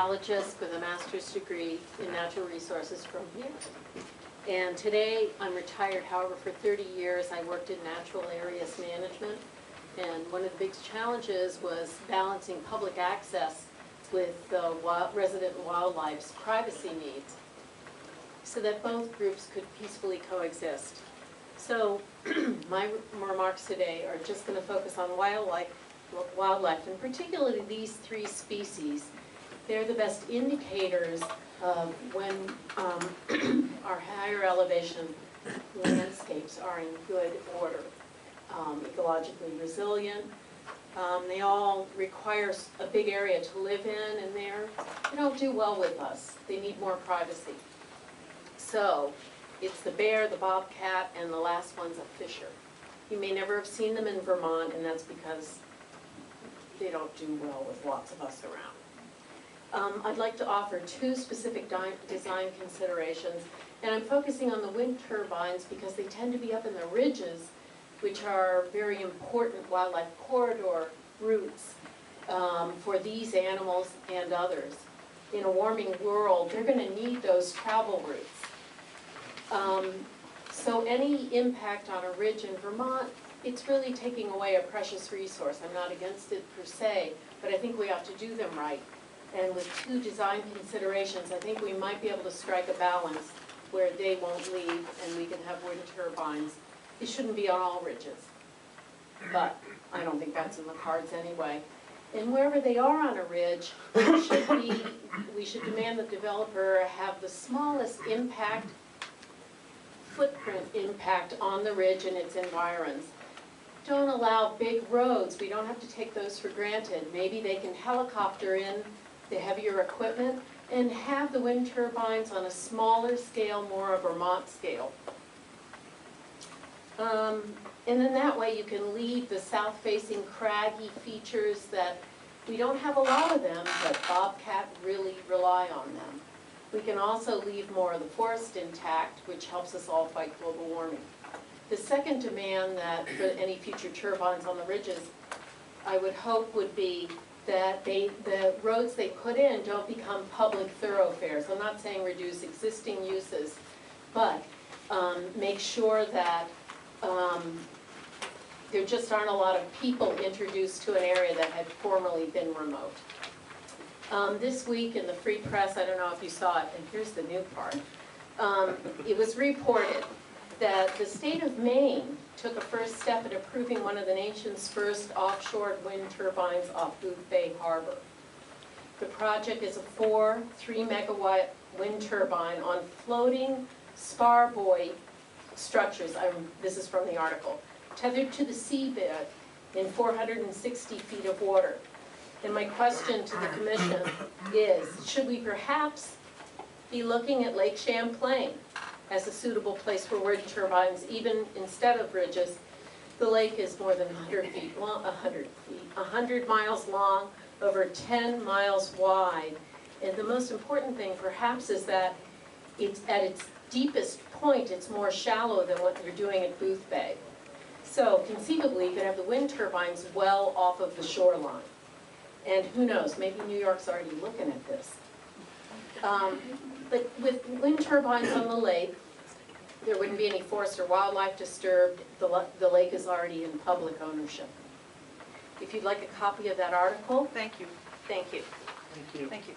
biologist with a master's degree in natural resources from here. And today, I'm retired. However, for 30 years, I worked in natural areas management. And one of the big challenges was balancing public access with resident wildlife's privacy needs so that both groups could peacefully coexist. So my remarks today are just going to focus on wildlife, and particularly these three species. They're the best indicators of when our higher elevation landscapes are in good order, ecologically resilient. They all require a big area to live in, and they don't do well with us. They need more privacy. So it's the bear, the bobcat, and the last one's a fisher. You may never have seen them in Vermont, and that's because they don't do well with lots of us around. I'd like to offer two specific design considerations, and I'm focusing on the wind turbines because they tend to be up in the ridges, which are very important wildlife corridor routes for these animals and others. In a warming world, they're going to need those travel routes. So any impact on a ridge in Vermont, it's really taking away a precious resource. I'm not against it per se, but I think we have to do them right. And with two design considerations, I think we might be able to strike a balance where they won't leave and we can have wind turbines. It shouldn't be on all ridges, but I don't think that's in the cards anyway. And wherever they are on a ridge, we should demand the developer have the smallest footprint impact on the ridge and its environs. Don't allow big roads. We don't have to take those for granted. Maybe they can helicopter in the heavier equipment and have the wind turbines on a smaller scale, more a Vermont scale. And then that way you can leave the south-facing craggy features that we don't have a lot of them, but bobcat really rely on them. We can also leave more of the forest intact, which helps us all fight global warming. The second demand that for any future turbines on the ridges, I would hope would be that the roads they put in don't become public thoroughfares. I'm not saying reduce existing uses, but make sure that there just aren't a lot of people introduced to an area that had formerly been remote. This week in the Free Press, I don't know if you saw it, and here's the new part, it was reported that the state of Maine took a first step in approving one of the nation's first offshore wind turbines off Booth Bay Harbor. The project is a 3-megawatt wind turbine on floating spar buoy structures. This is from the article. Tethered to the seabed in 460 feet of water. And my question to the Commission is, should we perhaps be looking at Lake Champlain as a suitable place for wind turbines, even instead of ridges? The lake is more than 100 miles long, over 10 miles wide. And the most important thing perhaps is that it's at its deepest point, it's more shallow than what they're doing at Booth Bay. So conceivably, you could have the wind turbines well off of the shoreline. And who knows, maybe New York's already looking at this. But with wind turbines on the lake, there wouldn't be any forest or wildlife disturbed. The lake is already in public ownership. If you'd like a copy of that article. Thank you. Thank you. Thank you. Thank you.